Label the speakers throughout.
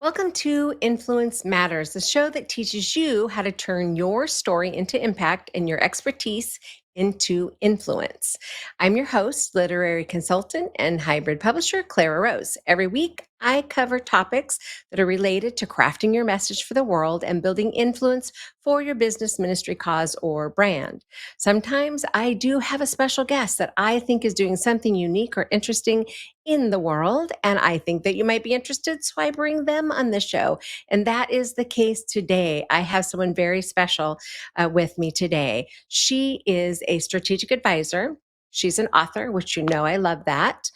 Speaker 1: Welcome to Influence Matters, the show that teaches you how to turn your story into impact and your expertise into influence. I'm your host, literary consultant, and hybrid publisher, Clara Rose. Every week, I cover topics that are related to crafting your message for the world and building influence for your business, ministry, cause, or brand. Sometimes I do have a special guest that I think is doing something unique or interesting in the world, and I think that you might be interested, so I bring them on the show. And that is the case today. I have someone very special with me today. She is a strategic advisor. She's an author, which you know I love that.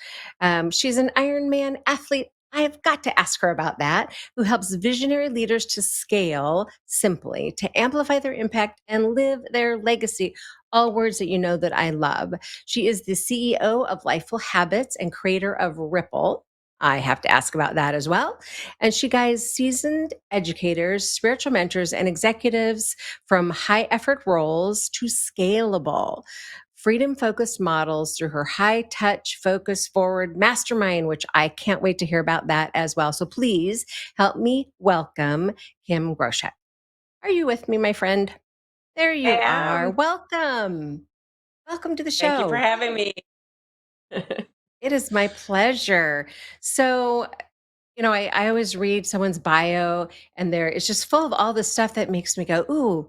Speaker 1: She's an Ironman athlete. I have got to ask her about that, who helps visionary leaders to scale simply, to amplify their impact and live their legacy. All words that you know that I love. She is the CEO of Lifeful Habits and creator of Ripple. I have to ask about that as well. And she guides seasoned educators, spiritual mentors, and executives from high effort roles to scalable, freedom focused models through her high touch, focus forward mastermind, which I can't wait to hear about that as well. So please help me welcome Kim Groshek. Are you with me, my friend? There
Speaker 2: I
Speaker 1: you are.
Speaker 2: am.
Speaker 1: Welcome. Welcome to the
Speaker 2: Thank you for
Speaker 1: show.
Speaker 2: having me.
Speaker 1: It is my pleasure. So, I always read someone's bio and it's just full of all this stuff that makes me go, ooh,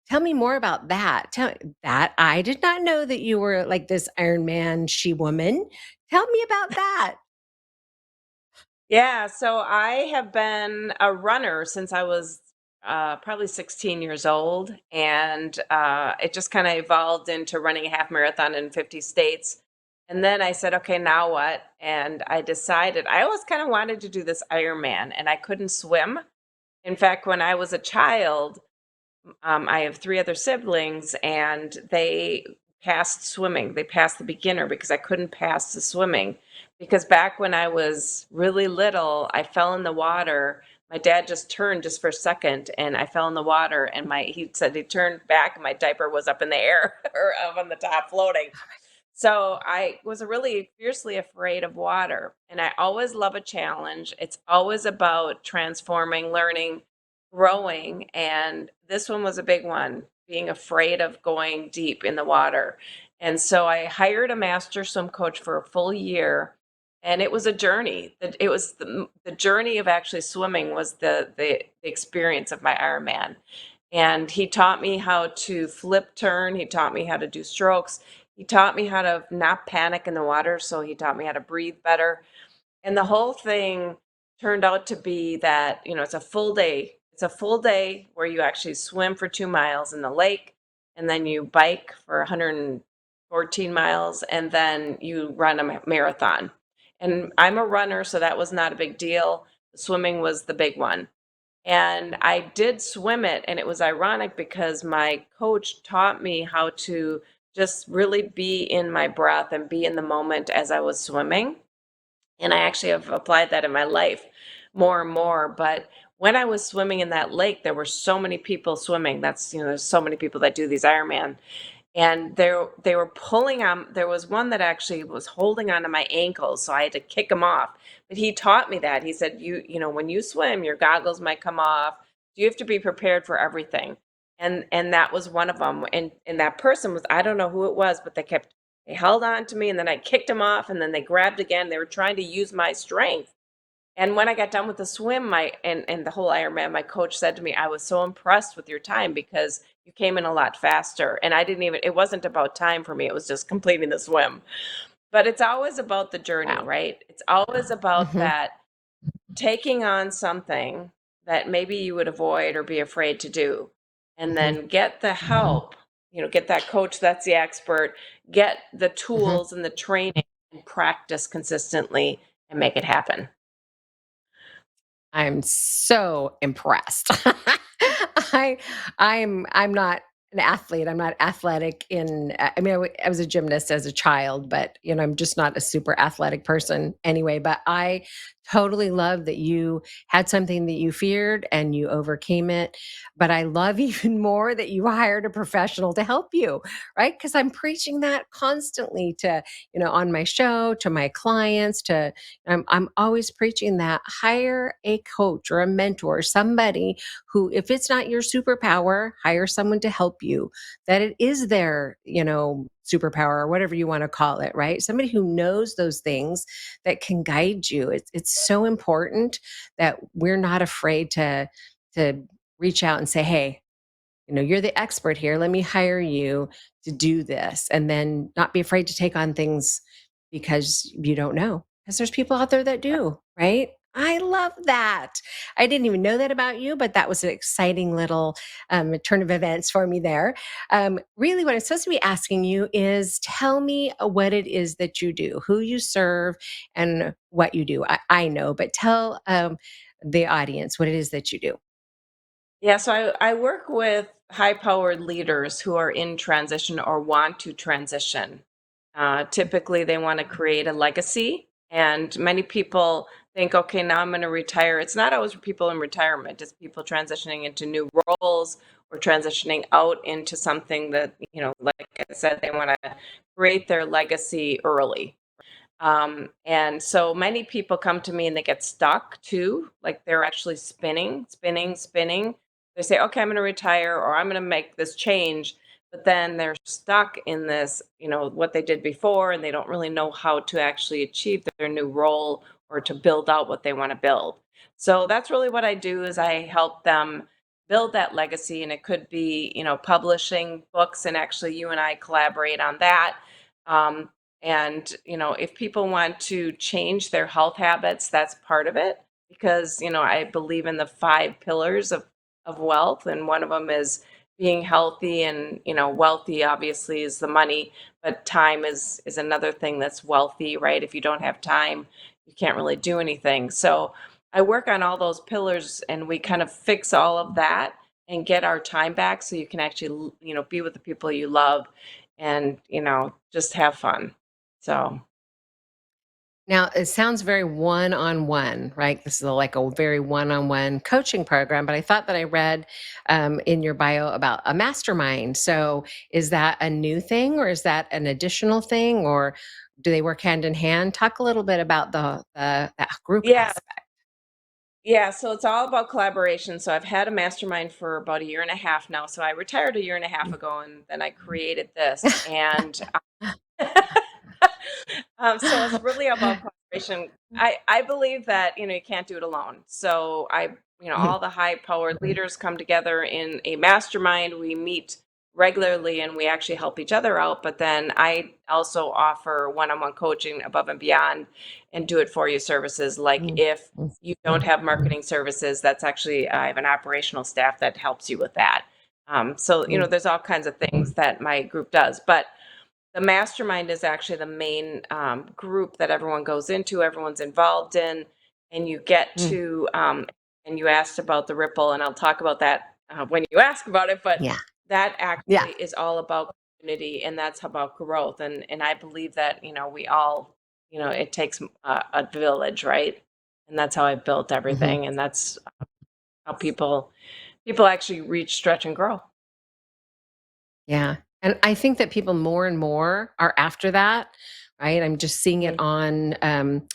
Speaker 1: tell me more about that. Tell that I did not know that you were like this Iron Man she woman. Tell me about that.
Speaker 2: Yeah, so I have been a runner since I was probably 16 years old, and it just kind of evolved into running a half marathon in 50 states. And then I said, okay, now what? And I decided I always kind of wanted to do this Ironman, and I couldn't swim. In fact, when I was a child, I have three other siblings, and they passed swimming. They passed the beginner because I couldn't pass the swimming. Because back when I was really little, I fell in the water. My dad just turned just for a second, and I fell in the water. And he said he turned back, and my diaper was up in the air or up on the top floating. So I was really fiercely afraid of water. And I always love a challenge. It's always about transforming, learning, growing. And this one was a big one, being afraid of going deep in the water. And so I hired a master swim coach for a full year. And it was a journey. It was the journey of actually swimming was the experience of my Ironman. And he taught me how to flip turn. He taught me how to do strokes. He taught me how to not panic in the water. So he taught me how to breathe better. And the whole thing turned out to be that, it's a full day. It's a full day where you actually swim for 2 miles in the lake, and then you bike for 114 miles, and then you run a marathon. And I'm a runner, so that was not a big deal. Swimming was the big one. And I did swim it, and it was ironic because my coach taught me how to just really be in my breath and be in the moment as I was swimming. And I actually have applied that in my life more and more. But when I was swimming in that lake, there were so many people swimming. There's so many people that do these Ironman. And they were pulling on, there was one that actually was holding onto my ankles, so I had to kick him off. But he taught me that. He said, when you swim, your goggles might come off. You have to be prepared for everything. And that was one of them. And that person was, I don't know who it was, but they held on to me, and then I kicked them off, and then they grabbed again. They were trying to use my strength. And when I got done with the swim, and the whole Ironman, my coach said to me, I was so impressed with your time because you came in a lot faster. And it wasn't about time for me. It was just completing the swim. But it's always about the journey,
Speaker 1: Wow.
Speaker 2: right? It's always about
Speaker 1: Hmm.
Speaker 2: that taking on something that maybe you would avoid or be afraid to do, and
Speaker 1: Hmm.
Speaker 2: then get the help, get that coach that's the expert, get the
Speaker 1: Hmm.
Speaker 2: tools and the training, and practice consistently and make it happen.
Speaker 1: I'm so impressed. I I'm not an athlete. I'm not athletic I mean, I was a gymnast as a child, but I'm just not a super athletic person anyway. But I totally love that you had something that you feared and you overcame it. But I love even more that you hired a professional to help you, right? Because I'm preaching that constantly to, on my show, to my clients, I'm always preaching that hire a coach or a mentor, somebody who, if it's not your superpower, hire someone to help you, that it is their, superpower or whatever you want to call it, right? Somebody who knows those things that can guide you. It's so important that we're not afraid to reach out and say, hey, you're the expert here. Let me hire you to do this. And then not be afraid to take on things because you don't know. Because there's people out there that do, right? I love that. I didn't even know that about you, but that was an exciting little turn of events for me there. Really, what I'm supposed to be asking you is tell me what it is that you do, who you serve, and what you do. I know, but tell the audience what it is that you do.
Speaker 2: Yeah, so I work with high-powered leaders who are in transition or want to transition. Typically, they want to create a legacy, and many people think, okay, now I'm going to retire. It's not always for people in retirement, it's people transitioning into new roles or transitioning out into something that, like I said, they want to create their legacy early. And so many people come to me and they get stuck too, like they're actually spinning, spinning, spinning. They say, okay, I'm going to retire or I'm going to make this change. But then they're stuck in this, what they did before, and they don't really know how to actually achieve their new role or to build out what they want to build. So that's really what I do is I help them build that legacy. And it could be, publishing books, and actually you and I collaborate on that. Um, and, if people want to change their health habits, that's part of it because, I believe in the five pillars of wealth. And one of them is being healthy, and, wealthy obviously is the money, but time is another thing that's wealthy, right? If you don't have time, you can't really do anything. So I work on all those pillars and we kind of fix all of that and get our time back so you can actually, be with the people you love and, just have fun. So,
Speaker 1: Now, it sounds very one-on-one, right? This is like a very one-on-one coaching program, but I thought that I read in your bio about a mastermind. So, is that a new thing, or is that an additional thing, or do they work hand in hand? Talk a little bit about the that group
Speaker 2: yeah,
Speaker 1: aspect.
Speaker 2: yeah. So it's all about collaboration. So I've had a mastermind for about a year and a half now. So I retired a year and a half ago, and then I created this. And so it's really about collaboration. I believe that, you can't do it alone. So all the high powered leaders come together in a mastermind. We meet regularly and we actually help each other out. But then I also offer one on one coaching above and beyond and do it for you services. Like if you don't have marketing services, that's actually, I have an operational staff that helps you with that. So, there's all kinds of things that my group does. But the mastermind is actually the main group that everyone goes into, everyone's involved in, and you get to, and you asked about the ripple, and I'll talk about that when you ask about it, but
Speaker 1: Yeah.
Speaker 2: that
Speaker 1: Yeah.
Speaker 2: actually is all about community, and that's about growth. And I believe that, we all, it takes a village, right? And that's how I built
Speaker 1: Hmm.
Speaker 2: everything. And that's how people actually reach, stretch, and grow.
Speaker 1: Yeah. And I think that people more and more are after that, right? I'm just seeing it
Speaker 2: Mm.
Speaker 1: on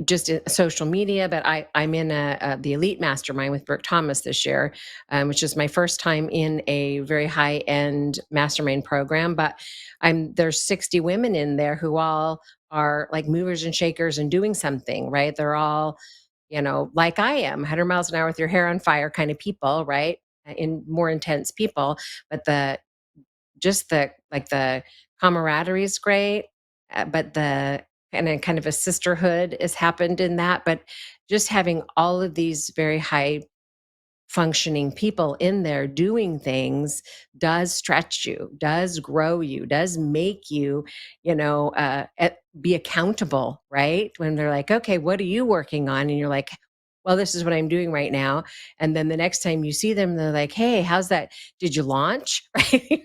Speaker 1: just in social media, but I'm in the Elite Mastermind with Brooke Thomas this year, which is my first time in a very high end mastermind program. But there's 60 women in there who all are like movers and shakers and doing something, right? They're all, like I am, 100 miles an hour with your hair on fire kind of people, right? In more intense people, but the camaraderie is great, but the and kind of a sisterhood has happened in that. But just having all of these very high functioning people in there doing things does stretch you, does grow you, does make you, be accountable, right? When they're like, okay, what are you working on? And you're like, well, this is what I'm doing right now. And then the next time you see them, they're like, hey, how's that? Did you launch? Right?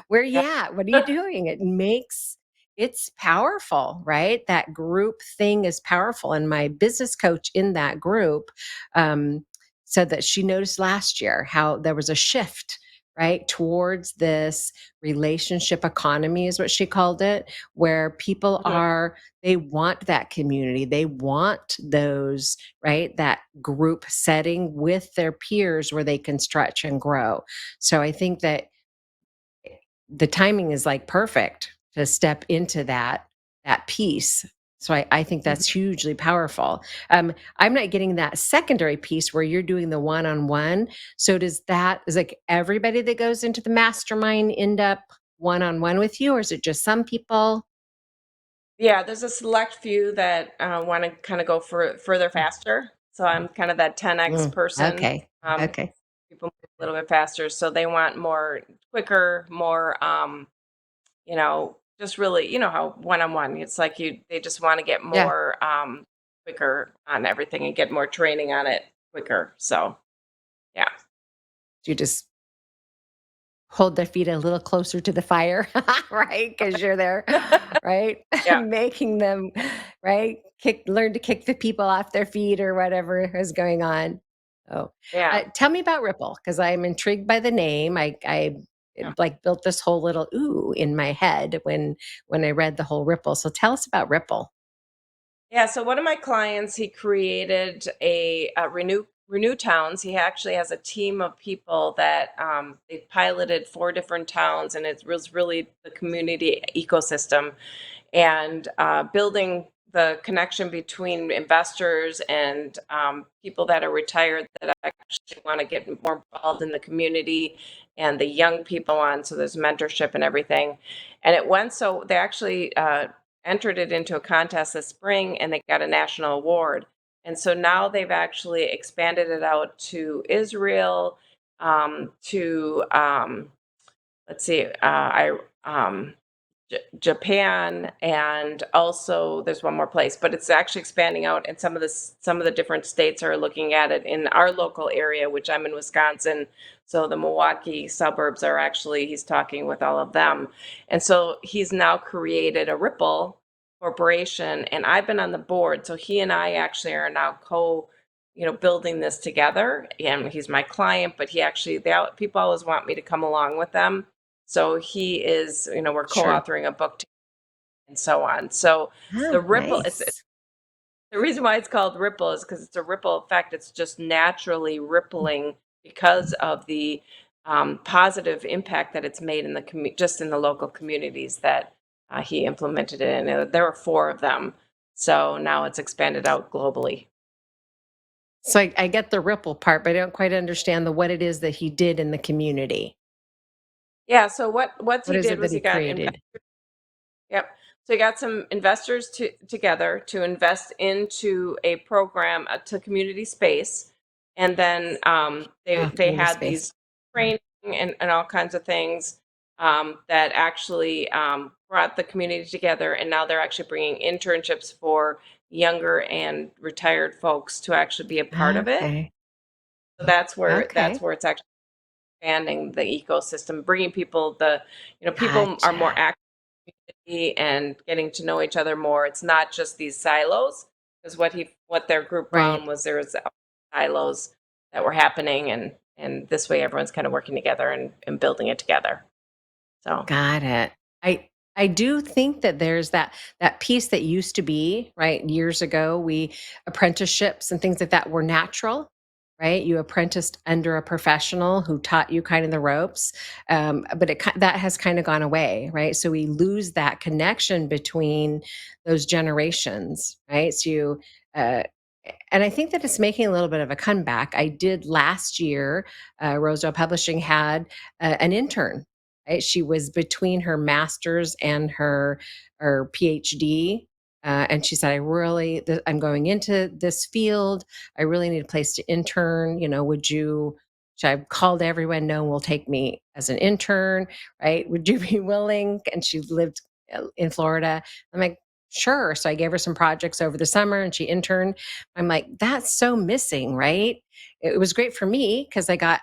Speaker 1: Where are you at? What are you doing? It makes it's powerful, right? That group thing is powerful. And my business coach in that group said that she noticed last year how there was a shift, right, towards this relationship economy, is what she called it, where people
Speaker 2: Mhm.
Speaker 1: are, they want that community. They want those, right, that group setting with their peers where they can stretch and grow. So I think that the timing is like perfect to step into that piece. So I think
Speaker 2: Mhm.
Speaker 1: that's hugely powerful. I'm not getting that secondary piece where you're doing the one-on-one. So does that, is like everybody that goes into the mastermind end up one-on-one with you, or is it just some people?
Speaker 2: Yeah, there's a select few that want to kind of go further faster. So I'm kind of that 10x person.
Speaker 1: Okay. Okay.
Speaker 2: People move a little bit faster, so they want more quicker, more just really, how one-on-one. It's like they just want to get
Speaker 1: Yeah.
Speaker 2: more quicker on everything and get more training on it quicker. So yeah.
Speaker 1: You just hold their feet a little closer to the fire, right? Because you're there, right?
Speaker 2: Yeah.
Speaker 1: Making them, right? Learn to kick the people off their feet or whatever is going on. Oh,
Speaker 2: Yeah.
Speaker 1: tell me about Ripple, because I'm intrigued by the name. I
Speaker 2: Yeah.
Speaker 1: it, like built this whole little ooh in my head when I read the whole Ripple. So tell us about Ripple.
Speaker 2: Yeah, so one of my clients, he created a Renew Towns. He actually has a team of people that they piloted 4 different towns, and it was really the community ecosystem and building the connection between investors and people that are retired that actually want to get more involved in the community and the young people on. So there's mentorship and everything. And it went so they actually entered it into a contest this spring and they got a national award. And so now they've actually expanded it out to Israel, to let's see, Japan, and also there's one more place, but it's actually expanding out. And some of the different states are looking at it in our local area, which I'm in Wisconsin. So the Milwaukee suburbs are actually he's talking with all of them, and so he's now created a Ripple corporation, and I've been on the board. So he and I actually are now building this together. And he's my client, but he actually people always want me to come along with them. So he is, we're
Speaker 1: Sure.
Speaker 2: co-authoring a book and so on. So
Speaker 1: Oh,
Speaker 2: the ripple,
Speaker 1: nice.
Speaker 2: the reason why it's called ripple is because it's a ripple effect. It's just naturally rippling because of the positive impact that it's made in the just in the local communities that he implemented it in. There were 4 of them, so now it's expanded out globally.
Speaker 1: So I get the Ripple part, but I don't quite understand the what it is that he did in the community.
Speaker 2: Yeah. So what
Speaker 1: What
Speaker 2: he
Speaker 1: is
Speaker 2: did
Speaker 1: it that
Speaker 2: was
Speaker 1: he
Speaker 2: he got
Speaker 1: created?
Speaker 2: Yep. So you got some investors together to invest into a program to community space, and then
Speaker 1: Oh,
Speaker 2: they
Speaker 1: community
Speaker 2: had
Speaker 1: space.
Speaker 2: these training and all kinds of things that actually brought the community together, and now they're actually bringing internships for younger and retired folks to actually be a part of it.
Speaker 1: Okay.
Speaker 2: So that's
Speaker 1: Okay.
Speaker 2: where it's actually expanding the ecosystem, bringing people people are more
Speaker 1: Gotcha.
Speaker 2: active and getting to know each other more. It's not just these silos, because what their group
Speaker 1: Right.
Speaker 2: found was there was silos that were happening, and this way everyone's kind of working together and building it together. So
Speaker 1: Got it. I do think that there's that piece that used to be, right, years ago, apprenticeships and things like that were natural, right? You apprenticed under a professional who taught you kind of the ropes, but that has kind of gone away, right? So we lose that connection between those generations, right? So and I think that it's making a little bit of a comeback. I did last year. Roseville Publishing had an intern. Right? She was between her master's and her PhD, and she said, I'm going into this field. I really need a place to intern. Would you?" So I called everyone. No one will take me as an intern, right? Would you be willing? And she lived in Florida. I'm like, sure. So I gave her some projects over the summer, and she interned. I'm like, that's so missing, right? It was great for me because I got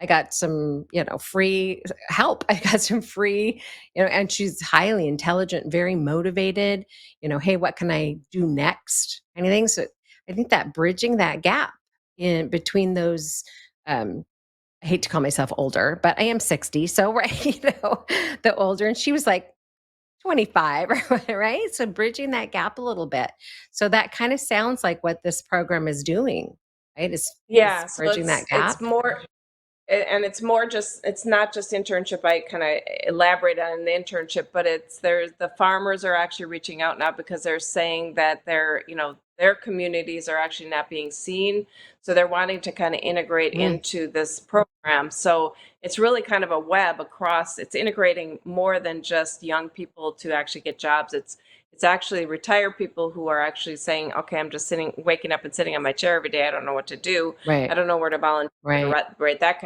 Speaker 1: I got some, free help. I got some free, and she's highly intelligent, very motivated, hey, what can I do next? Anything. So I think that bridging that gap in between those, I hate to call myself older, but I am 60. So, right, the older, and she was like 25, right? So bridging that gap a little bit. So that kind of sounds like what this program is doing, right? Is
Speaker 2: Yeah, so
Speaker 1: bridging that
Speaker 2: it's
Speaker 1: gap.
Speaker 2: more and it's more just it's not just internship. I kind of elaborate on the internship, but it's there's the farmers are actually reaching out now because they're saying that their communities are actually not being seen, so they're wanting to kind of integrate
Speaker 1: Mm,
Speaker 2: into this program. So it's really kind of a web across. It's integrating more than just young people to actually get jobs. It's actually retired people who are actually saying, okay, I'm just waking up and sitting on my chair every day. I don't know what to do. I
Speaker 1: right,
Speaker 2: don't know where to volunteer to
Speaker 1: right.
Speaker 2: write that.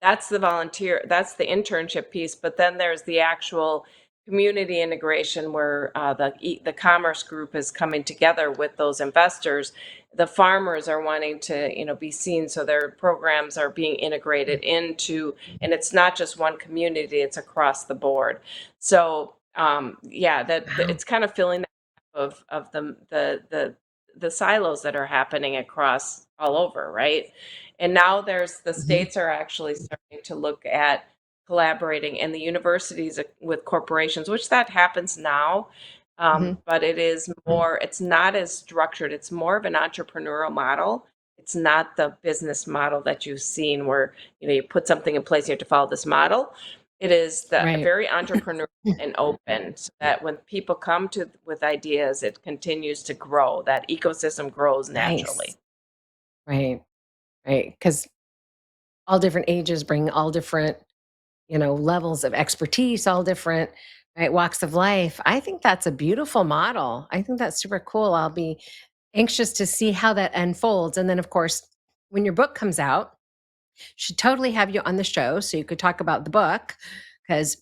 Speaker 2: That's the volunteer, that's the internship piece, but then there's the actual community integration where the commerce group is coming together with those investors. The farmers are wanting to, be seen, so their programs are being integrated into, and it's not just one community, it's across the board. So, yeah,
Speaker 1: Wow.
Speaker 2: it's kind of filling that of the silos that are happening across all over, right? And now there's the
Speaker 1: Hmm.
Speaker 2: states are actually starting to look at collaborating and the universities with corporations, which that happens now.
Speaker 1: Hmm.
Speaker 2: But it is more, it's not as structured. It's more of an entrepreneurial model. It's not the business model that you've seen where, you put something in place, you have to follow this model. It is the
Speaker 1: Right.
Speaker 2: very entrepreneurial and open so that when people come to with ideas, it continues to grow. That ecosystem grows naturally.
Speaker 1: Nice. Right. Right. Because all different ages bring all different, levels of expertise, all different, right, walks of life. I think that's a beautiful model. I think that's super cool. I'll be anxious to see how that unfolds. And then, of course, when your book comes out, should totally have you on the show so you could talk about the book, because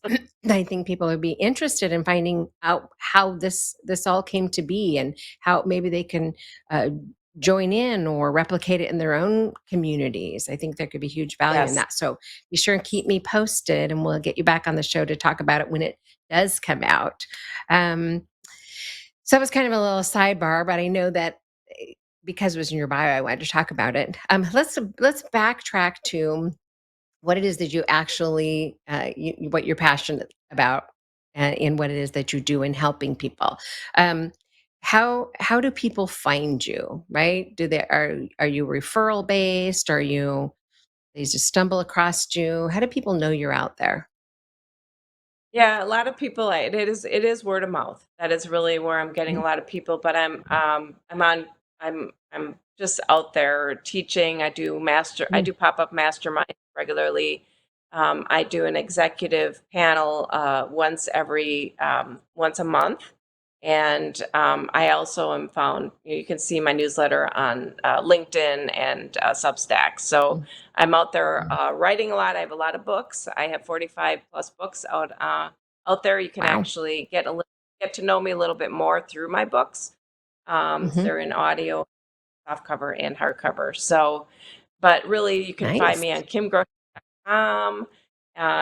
Speaker 1: I think people would be interested in finding out how this all came to be and how maybe they can uh, join in or replicate it in their own communities. I think there could be huge value in
Speaker 2: Yes.
Speaker 1: that. So be sure and keep me posted, and we'll get you back on the show to talk about it when it does come out. Um, so that was kind of a little sidebar, but I know that because it was in your bio, I wanted to talk about it. Let's backtrack to what it is that you actually what you're passionate about, and what it is that you do in helping people. um, how do people find you, right? Are you referral based? Are you, they just stumble across you? How do people know you're out there?
Speaker 2: Yeah, a lot of people, it is word of mouth. That is really where I'm getting a
Speaker 1: Mhm,
Speaker 2: lot of people, but I'm just out there teaching. I
Speaker 1: mhm,
Speaker 2: do pop-up mastermind regularly. I do an executive panel once a month. And I also am found, you can see my newsletter on LinkedIn and Substack. So
Speaker 1: mhm.
Speaker 2: I'm out there writing a lot. I have a lot of books. I have 45 plus books out there. You can
Speaker 1: Wow.
Speaker 2: actually get to know me a little bit more through my books.
Speaker 1: Hmm.
Speaker 2: They're in audio, softcover, and hardcover. So, but really, you can find
Speaker 1: Nice.
Speaker 2: me on kimgroshek.com.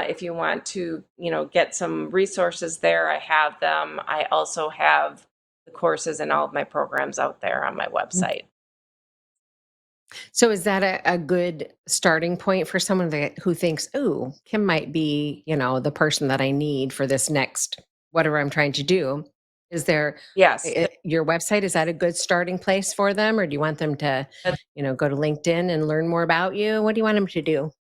Speaker 2: If you want to, get some resources there, I have them. I also have the courses and all of my programs out there on my website.
Speaker 1: So is that a good starting point for someone who thinks, "Oh, Kim might be, the person that I need for this next whatever I'm trying to do." Is there
Speaker 2: Yes.
Speaker 1: your website, is that a good starting place for them, or do you want them to, go to LinkedIn and learn more about you? What do you want them to do?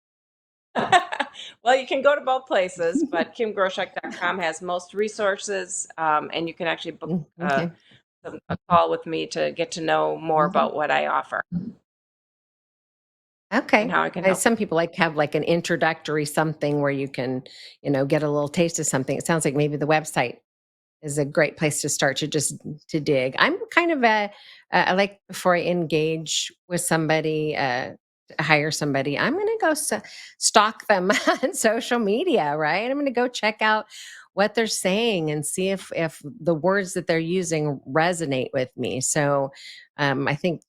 Speaker 2: Well, you can go to both places, but kimgroshek.com has most resources, and you can actually book
Speaker 1: Mm, okay.
Speaker 2: a call with me to get to know more
Speaker 1: Mhm.
Speaker 2: about what I offer and
Speaker 1: Okay.
Speaker 2: how I can help you.
Speaker 1: Some people like have like an introductory something where you can, get a little taste of something. It sounds like maybe the website is a great place to start to dig. I'm kind of I like before I engage with somebody, to hire somebody, I'm going to go stalk them on social media, right? I'm going to go check out what they're saying and see if the words that they're using resonate with me. So I think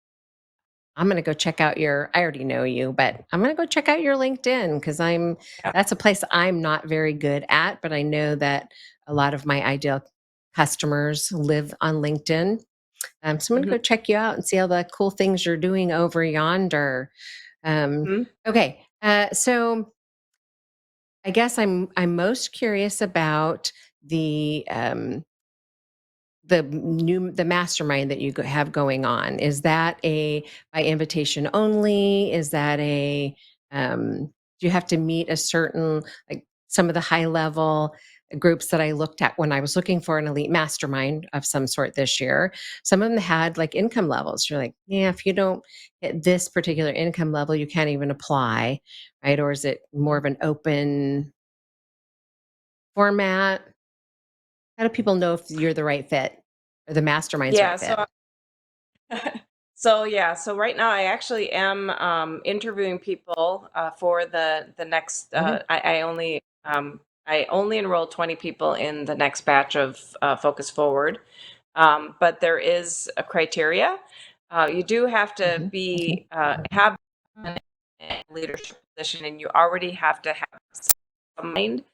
Speaker 1: I'm going to go check out I already know you, but I'm going to go check out your LinkedIn because
Speaker 2: Yeah.
Speaker 1: that's a place I'm not very good at, but I know that a lot of my ideal customers live on LinkedIn. So I'm going to
Speaker 2: Mhm.
Speaker 1: go check you out and see all the cool things you're doing over yonder. Um,
Speaker 2: Mhm.
Speaker 1: okay. So I guess I'm most curious about the um, the mastermind that you have going on. Is that a by invitation only? Is that a do you have to meet a certain, like some of the high level groups that I looked at when I was looking for an elite mastermind of some sort this year? Some of them had like income levels. You're like, yeah, if you don't hit this particular income level, you can't even apply, right? Or is it more of an open format? How do people know if you're the right fit or the mastermind's
Speaker 2: Yeah.
Speaker 1: right fit?
Speaker 2: So right now I actually am interviewing people for the next.
Speaker 1: Mhm.
Speaker 2: I only enroll 20 people in the next batch of Focus Forward, but there is a criteria. You do have to
Speaker 1: Mhm.
Speaker 2: be have a leadership position, and you already have to have some mind,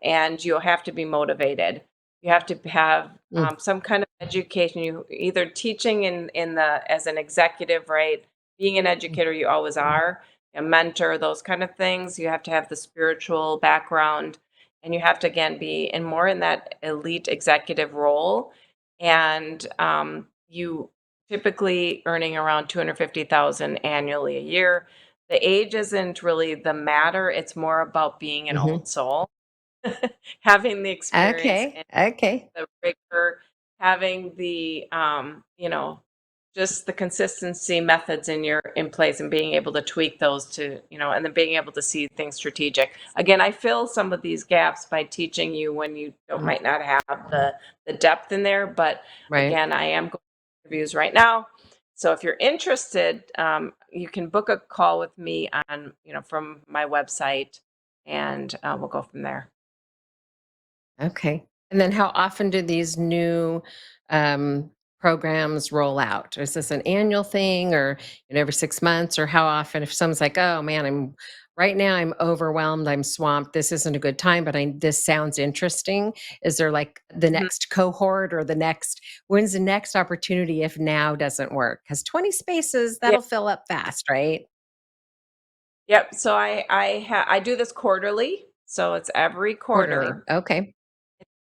Speaker 2: and you'll have to be motivated. You have to have
Speaker 1: Mm,
Speaker 2: some kind of education. You either teaching in the as an executive, right? Being an
Speaker 1: mm,
Speaker 2: educator, you always are a mentor. Those kind of things. You have to have the spiritual background, and you have to again be in more in that elite executive role. And you typically earning around 250,000 annually a year. The age isn't really the matter. It's more about being an
Speaker 1: mhm.
Speaker 2: old soul, having the experience
Speaker 1: Okay, okay.
Speaker 2: the rigor, having the just the consistency methods in place and being able to tweak those to, and then being able to see things strategic. Again, I fill some of these gaps by teaching you when you don't,
Speaker 1: Mhm.
Speaker 2: might not have the depth in there. But
Speaker 1: Right.
Speaker 2: again, I am going to interviews right now. So if you're interested, you can book a call with me on, from my website, and we'll go from there.
Speaker 1: Okay. And then how often do these new um, programs roll out? Is this an annual thing or every 6 months, or how often if someone's like, oh man, I'm right now I'm overwhelmed, I'm swamped, this isn't a good time, but this sounds interesting. Is there like the
Speaker 2: Mhm.
Speaker 1: next cohort or when's the next opportunity if now doesn't work? Because 20 spaces,
Speaker 2: Yeah.
Speaker 1: that'll fill up fast, right?
Speaker 2: Yep. So I do this quarterly. So it's every
Speaker 1: Quarterly.
Speaker 2: quarter
Speaker 1: Okay.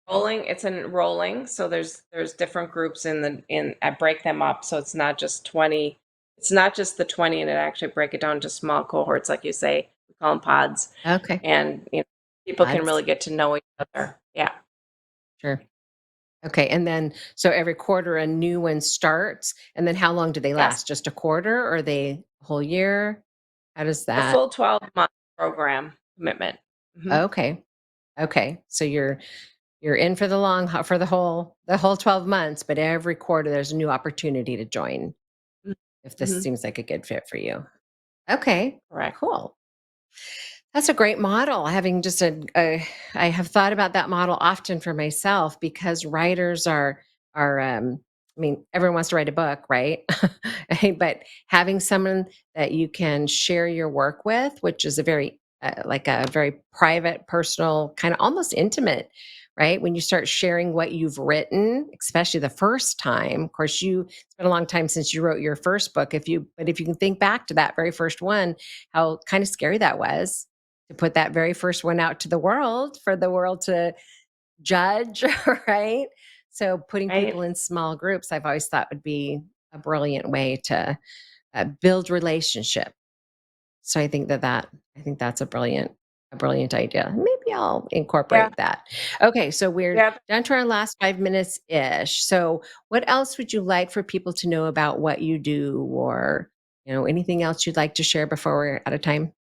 Speaker 2: rolling. It's in rolling. So there's different groups I break them up. So it's not just 20. It's not just the 20, and it actually break it down to small cohorts, like you say. We call them pods,
Speaker 1: Okay.
Speaker 2: and people can
Speaker 1: Odds.
Speaker 2: really get to know each other. Yeah.
Speaker 1: Sure. Okay, and then so every quarter a new one starts, and then how long do they
Speaker 2: Yes.
Speaker 1: last? Just a quarter or are they a whole year? How does
Speaker 2: A
Speaker 1: that
Speaker 2: full 12-month program commitment. Hmm.
Speaker 1: Okay. Okay. So you're in for for the whole 12 months, but every quarter there's a new opportunity to join if this
Speaker 2: Hmm.
Speaker 1: seems like a good fit for you. Okay.
Speaker 2: Correct.
Speaker 1: Cool. That's a great model. Having just I have thought about that model often for myself because writers are. I mean, everyone wants to write a book, right? But having someone that you can share your work with, which is a very like a very private, personal, kind of almost intimate, right? When you start sharing what you've written, especially the first time. Of course, it's been a long time since you wrote your first book. If you can think back to that very first one, how kind of scary that was to put that very first one out to the world for the world to judge, right? So putting people
Speaker 2: Right.
Speaker 1: in small groups, I've always thought would be a brilliant way to build relationship. So I think that's a brilliant idea. Maybe I'll
Speaker 2: Yeah.
Speaker 1: incorporate that. Okay, so we're
Speaker 2: Yeah.
Speaker 1: down to our last 5 minutes ish. So what else would you like for people to know about what you do, or anything else you'd like to share before we're out of time?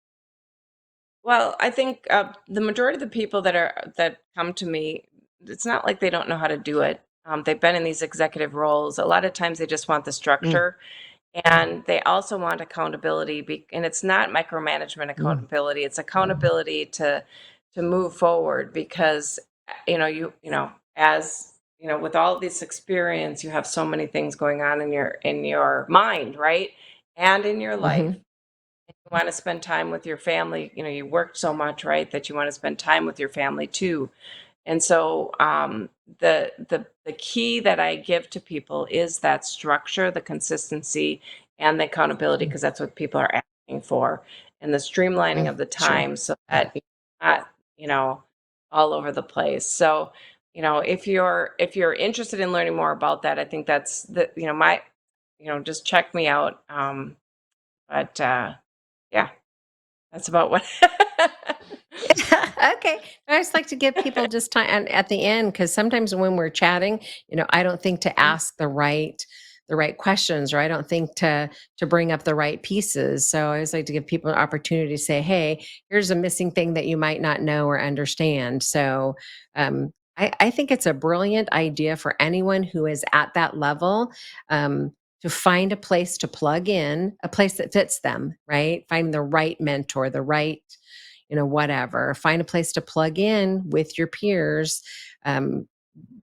Speaker 2: Well, I think the majority of the people that come to me, it's not like they don't know how to do it. They've been in these executive roles. A lot of times, they just want the
Speaker 1: Mm,
Speaker 2: structure, and they also want accountability. And it's not micromanagement
Speaker 1: mm,
Speaker 2: accountability; it's accountability to move forward. Because as with all this experience, you have so many things going on in your mind, right? and in your life,
Speaker 1: Hmm.
Speaker 2: and you want to spend time with your family, you worked so much, right, that you want to spend time with your family too. And so the key that I give to people is that structure, the consistency, and the accountability, because that's what people are asking for, and the streamlining of the
Speaker 1: Sure.
Speaker 2: time so that you're not, you know, all over the place. So, if you're interested in learning more about that, I think that's my, just check me out. But yeah, that's about what.
Speaker 1: Okay. I just like to give people just time and at the end, because sometimes when we're chatting, I don't think to ask the right questions, or I don't think to bring up the right pieces. So I always like to give people an opportunity to say, hey, here's a missing thing that you might not know or understand. So I think it's a brilliant idea for anyone who is at that level. To find a place to plug in, a place that fits them, right? Find the right mentor, the right whatever. Find a place to plug in with your peers, um,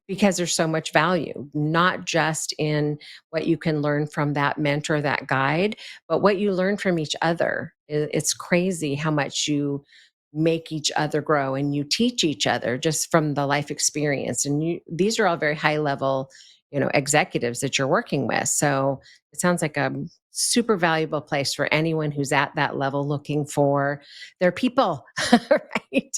Speaker 1: because there's so much value, not just in what you can learn from that mentor, that guide, but what you learn from each other. It's crazy how much you make each other grow and you teach each other just from the life experience. And these are all very high level, executives that you're working with. So it sounds like a super valuable place for anyone who's at that level looking for their people, right?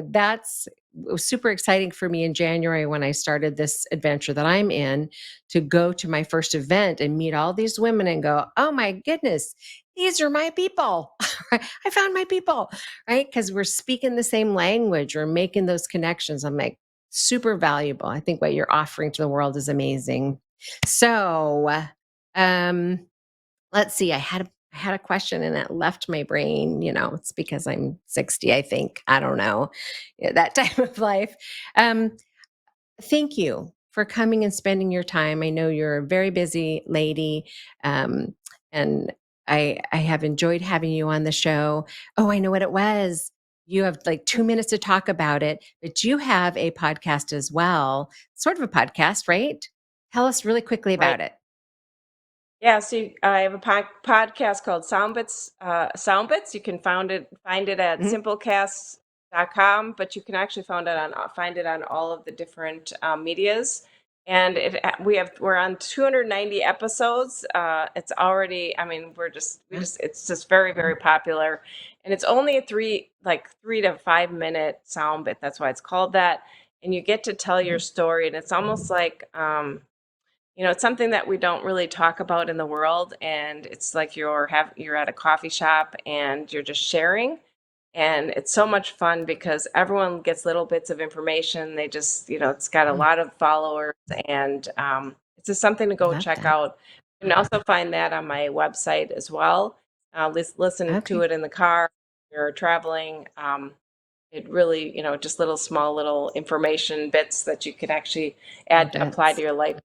Speaker 1: That's it was super exciting for me in January when I started this adventure that I'm in, to go to my first event and meet all these women and go, oh my goodness, these are my people. I found my people, right? Because we're speaking the same language, we're making those connections. I'm like, super valuable. I think what you're offering to the world is amazing. So, um, let's see. I had a question and it left my brain. It's because I'm 60, I think. I don't know. Yeah, that time of life. Um, Thank you for coming and spending your time. I know you're a very busy lady, um, and I have enjoyed having you on the show. Oh, I know what it was. You have like 2 minutes to talk about it, but you have a podcast as well, sort of a podcast, right? Tell us really quickly
Speaker 2: Right.
Speaker 1: about it.
Speaker 2: Yeah, so I have a podcast called Soundbits. Soundbits. You can find it at
Speaker 1: Mhm.
Speaker 2: simplecast.com, but you can actually find it on all of the different medias. And we're on 290 episodes. It's already, I mean,
Speaker 1: Yeah.
Speaker 2: it's just very, very popular, and it's only a 3 to 5 minute sound bit. That's why it's called that. And you get to tell your
Speaker 1: Mhm.
Speaker 2: story, and it's almost like it's something that we don't really talk about in the world, and it's like you're at a coffee shop and you're just sharing, and it's so much fun because everyone gets little bits of information. They just, it's got a
Speaker 1: Mm,
Speaker 2: lot of followers, and it's just something to
Speaker 1: I
Speaker 2: go
Speaker 1: love
Speaker 2: check
Speaker 1: that.
Speaker 2: out. You can also find that on my website as well. Listen to
Speaker 1: Okay.
Speaker 2: it in the car, if you're traveling. It really, just little small little information bits that you can actually apply to
Speaker 1: Tidbits.
Speaker 2: your life.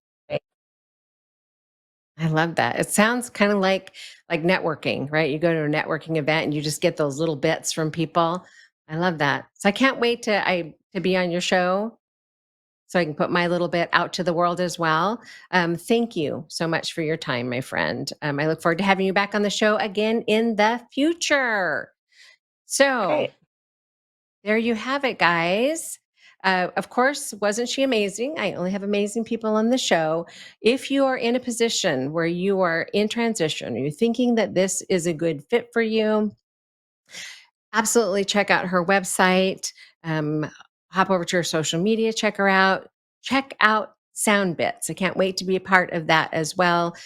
Speaker 1: I love that. It sounds kind of like networking, right? You go to a networking event and you just get those little bits from people. I love that. So I can't wait to be on your show so I can put my little bit out to the world as well. Thank you so much for your time, my friend. I look forward to having you back on the show again in the future. So
Speaker 2: Great.
Speaker 1: there you have it, guys. Of course, wasn't she amazing? I only have amazing people on the show. If you are in a position where you are in transition, you're thinking that this is a good fit for you, absolutely check out her website. Hop over to her social media, check her out. Check out Sound Bits. I can't wait to be a part of that as well.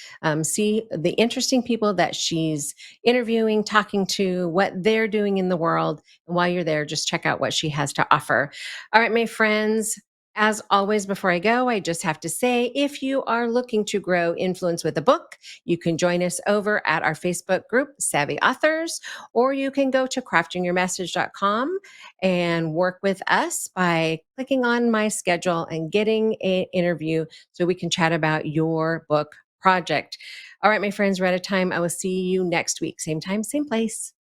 Speaker 1: See the interesting people that she's interviewing, talking to, what they're doing in the world. And while you're there, just check out what she has to offer. All right, my friends. As always, before I go, I just have to say if you are looking to grow influence with a book, you can join us over at our Facebook group, Savvy Authors, or you can go to craftingyourmessage.com and work with us by clicking on my schedule and getting an interview so we can chat about your book project. All right, my friends, we're out of time. I will see you next week. Same time, same place.